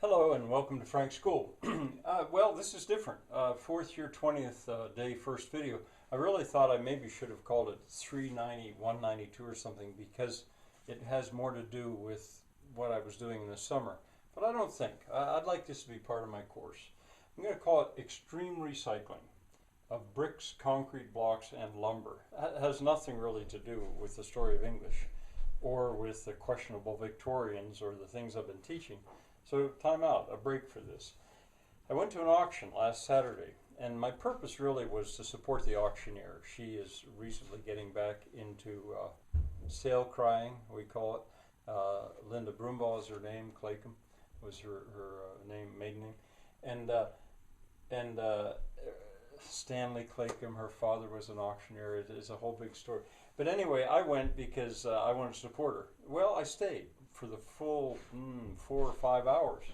Hello and welcome to Frank's School. Well, this is different. Fourth year, 20th day, first video. I really thought I maybe should have called it 390, 192 or something because it has more to do with what I was doing in the summer. But I don't think. I'd like this to be part of my course. I'm going to call it Extreme Recycling of Bricks, Concrete Blocks, and Lumber. It has nothing really to do with the story of English or with the questionable Victorians or the things I've been teaching. So time out, a break for this. I went to an auction last Saturday, and my purpose really was to support the auctioneer. She is recently getting back into sale crying, we call it. Linda Broombaugh is her name, Claycomb was her name, maiden name. And Stanley Claycomb, her father was an auctioneer. It's a whole big story. But anyway, I went because I wanted to support her. Well, I stayed for the full 4 or 5 hours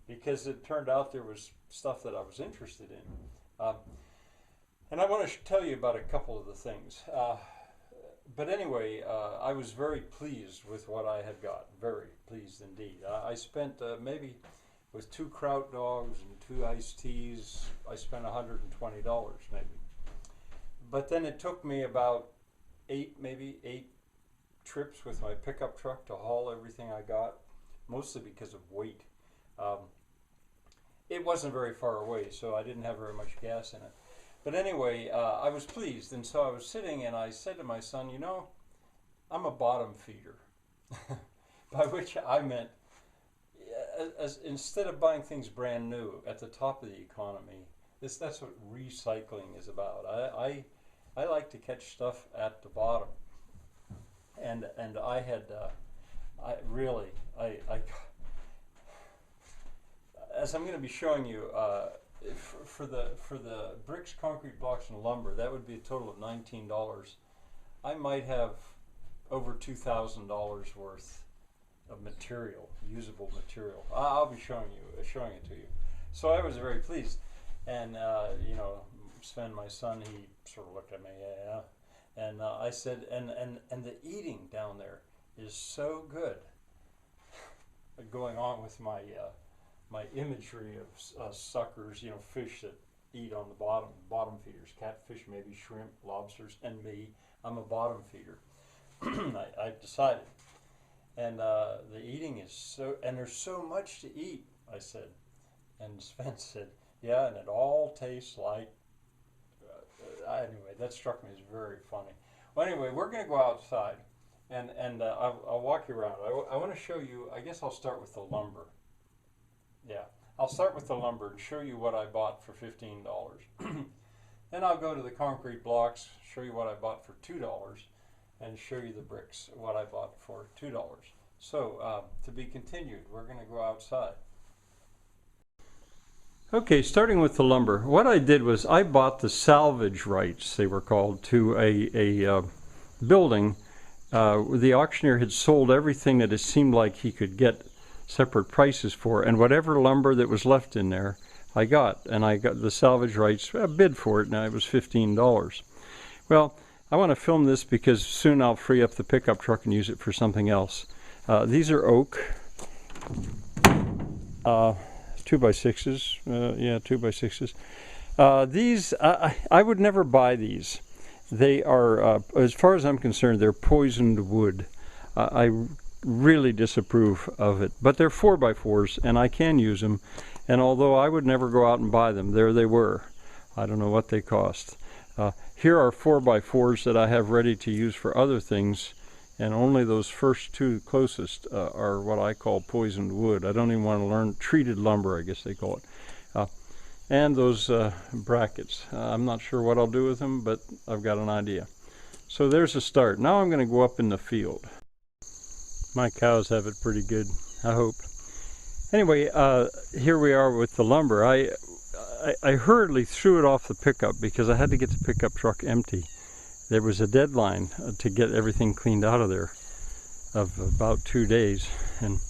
because it turned out there was stuff that I was interested in. And I want to tell you about a couple of the things. But anyway, I was very pleased with what I had got. Very pleased indeed. I spent maybe with 2 kraut dogs and 2 iced teas, I spent $120 maybe. But then it took me about 8 trips with my pickup truck to haul everything I got, mostly because of weight. It wasn't very far away, so I didn't have very much gas in it. But anyway, I was pleased, and so I was sitting and I said to my son, you know, I'm a bottom feeder. By which I meant, instead of buying things brand new at the top of the economy, that's what recycling is about. I like to catch stuff at the bottom. And I had, as I'm going to be showing you, for the bricks, concrete blocks, and lumber, that would be a total of $19. I might have over $2,000 worth of material, usable material. I'll be showing it to you. So I was very pleased, and you know, Sven, my son, he sort of looked at me, yeah. And I said, and the eating down there is so good. Going on with my my imagery of suckers, you know, fish that eat on the bottom feeders, catfish, maybe shrimp, lobsters, and me. I'm a bottom feeder. I've decided. And the eating is so, and there's so much to eat, I said. And Sven said, yeah, and it all tastes like. Anyway, that struck me as very funny. Well, anyway, we're going to go outside, and I'll walk you around. I want to show you, I guess I'll start with the lumber. Yeah, I'll start with the lumber and show you what I bought for $15. Then I'll go to the concrete blocks, show you what I bought for $2, and show you the bricks, what I bought for $2. So, to be continued, we're going to go outside. Okay, starting with the lumber, what I did was I bought the salvage rights, they were called, to a building. The auctioneer had sold everything that it seemed like he could get separate prices for, and whatever lumber that was left in there, I got. And I got the salvage rights, a bid for it, and it was $15. Well, I want to film this because soon I'll free up the pickup truck and use it for something else. These are oak. 2x6s, yeah, 2x6s. These, I would never buy these. They are, as far as I'm concerned, they're poisoned wood. I really disapprove of it. But they're 4x4s, and I can use them. And although I would never go out and buy them, there they were. I don't know what they cost. Here are 4x4s that I have ready to use for other things. And only those first 2 closest are what I call poisoned wood. I don't even want to learn treated lumber, I guess they call it. And those brackets. I'm not sure what I'll do with them, but I've got an idea. So there's a start. Now I'm going to go up in the field. My cows have it pretty good, I hope. Anyway, here we are with the lumber. I hurriedly threw it off the pickup because I had to get the pickup truck empty. There was a deadline to get everything cleaned out of there of about 2 days. And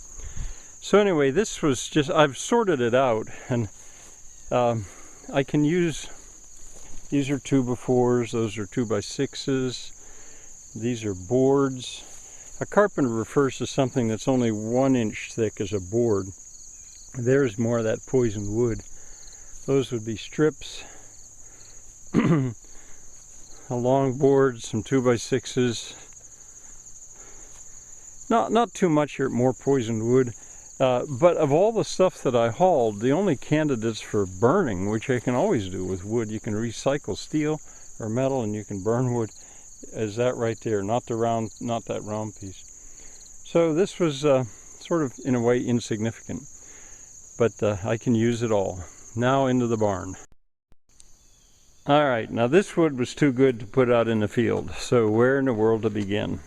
so anyway, this was just, I've sorted it out, and I can use, these are 2x4s, those are 2x6s, these are boards. A carpenter refers to something that's only 1 inch thick as a board. There's more of that poisoned wood. Those would be strips, a long board, some 2x6s. Not too much here, more poisoned wood. But of all the stuff that I hauled, the only candidates for burning, which I can always do with wood, you can recycle steel or metal and you can burn wood, is that right there, not that round piece. So this was sort of, in a way, insignificant, but I can use it all. Now into the barn. All right, now this wood was too good to put out in the field, so where in the world to begin?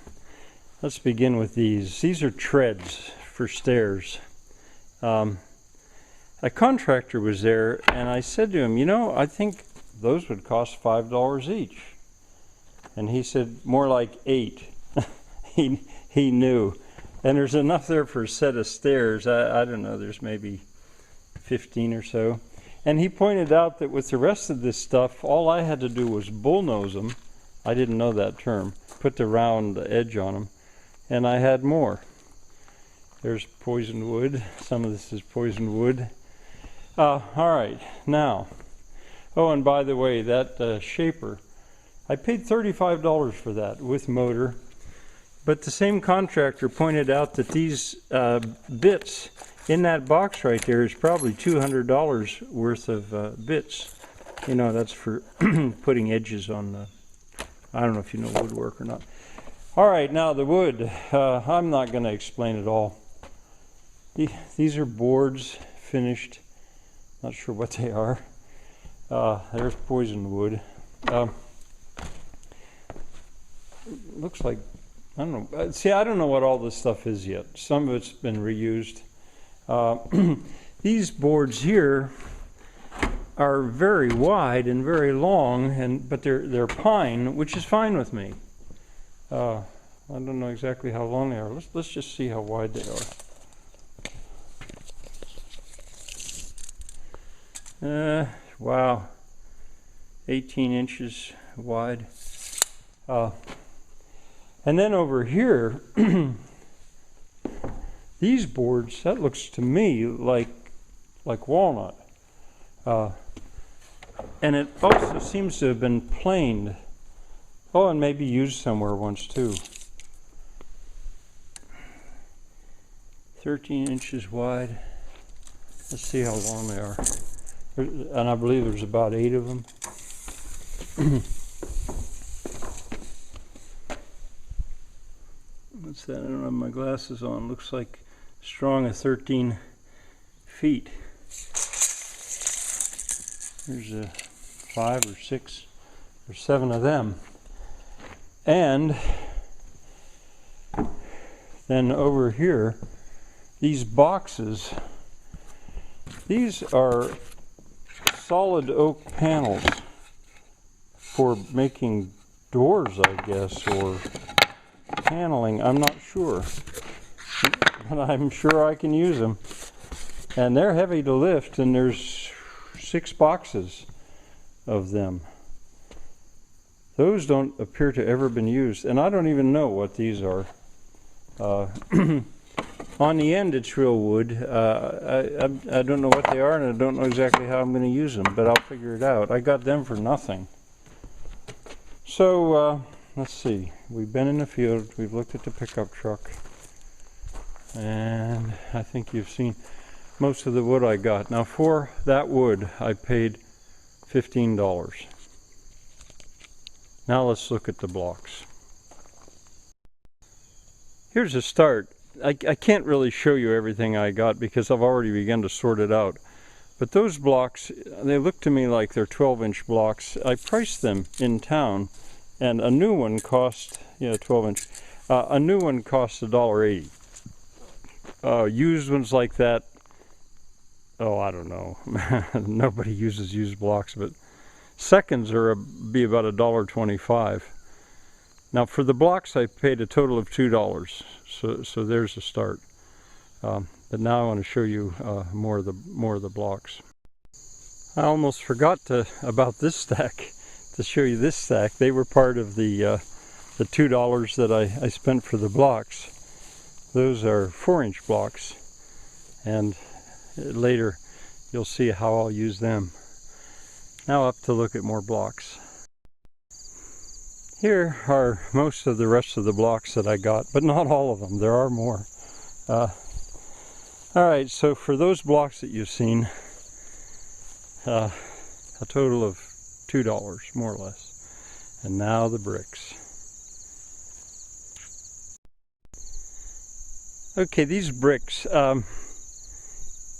Let's begin with these. These are treads for stairs. A contractor was there and I said to him, you know, I think those would cost $5 each. And he said, more like $8. He knew. And there's enough there for a set of stairs. I don't know, there's maybe 15 or so. And he pointed out that with the rest of this stuff, all I had to do was bullnose them. I didn't know that term. Put the round edge on them. And I had more. There's poisoned wood. Some of this is poisoned wood. All right, now. Oh, and by the way, that shaper, I paid $35 for that with motor. But the same contractor pointed out that these bits in that box right there is probably $200 worth of bits. You know, that's for putting edges on the, I don't know if you know woodwork or not. All right, now the wood. I'm not going to explain it all. These are boards, finished. Not sure what they are. There's poisoned wood. Looks like, I don't know. See, I don't know what all this stuff is yet. Some of it's been reused. These boards here are very wide and very long, but they're pine, which is fine with me. I don't know exactly how long they are. Let's just see how wide they are. Wow, 18 inches wide. And then over here, these boards, that looks to me like walnut. And it also seems to have been planed. Oh, and maybe used somewhere once too. 13 inches wide. Let's see how long they are. And I believe there's about 8 of them. What's that? I don't have my glasses on. Looks like strong of 13 feet. There's 5 or 6 or 7 of them. And then over here, these boxes, these are solid oak panels for making doors, I guess, or paneling. I'm not sure, but I'm sure I can use them. And they're heavy to lift, and there's 6 boxes of them. Those don't appear to ever been used, and I don't even know what these are. On the end, it's real wood. I don't know what they are, and I don't know exactly how I'm going to use them, but I'll figure it out. I got them for nothing. So, let's see. We've been in the field. We've looked at the pickup truck. And I think you've seen most of the wood I got. Now, for that wood, I paid $15. Now let's look at the blocks. Here's a start. I can't really show you everything I got because I've already begun to sort it out. But those blocks, they look to me like they're 12-inch blocks. I priced them in town, and a new one cost, 12-inch. A new one costs $1.80. Used ones like that, oh, I don't know. Nobody uses used blocks, but seconds be about $1.25. Now for the blocks, I paid a total of $2. So there's a start. But now I want to show you more of the blocks. I almost forgot about this stack to show you this stack. They were part of the $2 that I spent for the blocks. Those are 4-inch blocks, and later you'll see how I'll use them. Now up to look at more blocks. Here are most of the rest of the blocks that I got, but not all of them. There are more. Alright, so for those blocks that you've seen, a total of $2, more or less. And now the bricks. Okay, these bricks,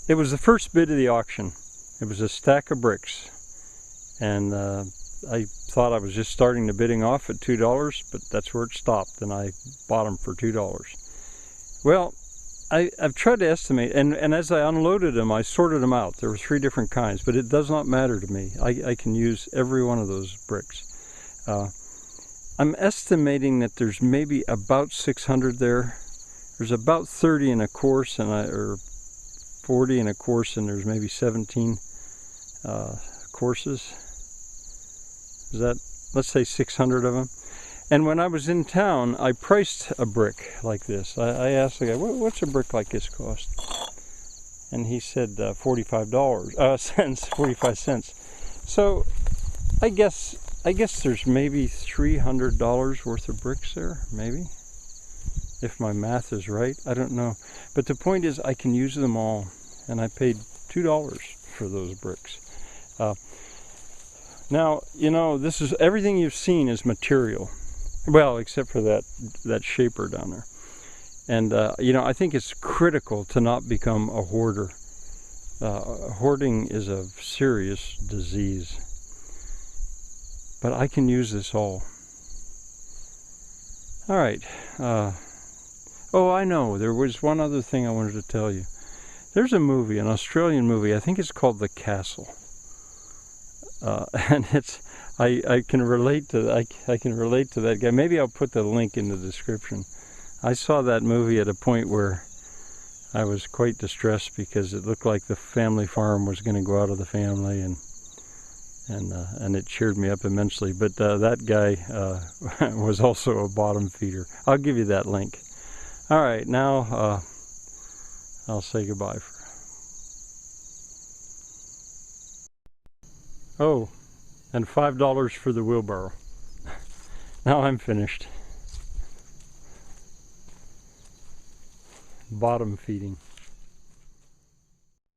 it was the first bid of the auction. It was a stack of bricks. And I thought I was just starting the bidding off at $2, but that's where it stopped, and I bought them for $2. Well, I've tried to estimate, and as I unloaded them, I sorted them out. There were 3 different kinds, but it does not matter to me. I can use every one of those bricks. I'm estimating that there's maybe about 600 there. There's about 30 in a course, or 40 in a course, and there's maybe 17 courses. Is that, let's say 600 of them. And when I was in town, I priced a brick like this. I asked the guy, what's a brick like this cost? And he said 45 cents. So I guess there's maybe $300 worth of bricks there, maybe. If my math is right, I don't know. But the point is, I can use them all, and I paid $2 for those bricks. Now, you know, this is everything you've seen is material. Well, except for that shaper down there. And, you know, I think it's critical to not become a hoarder. Hoarding is a serious disease. But I can use this all. All right. Oh, I know. There was one other thing I wanted to tell you. There's a movie, an Australian movie. I think it's called The Castle. And it's, I can relate to that guy. Maybe I'll put the link in the description. I saw that movie at a point where I was quite distressed because it looked like the family farm was going to go out of the family, and it cheered me up immensely. But that guy was also a bottom feeder. I'll give you that link. All right, now I'll say goodbye. Oh, and $5 for the wheelbarrow. Now I'm finished. Bottom feeding.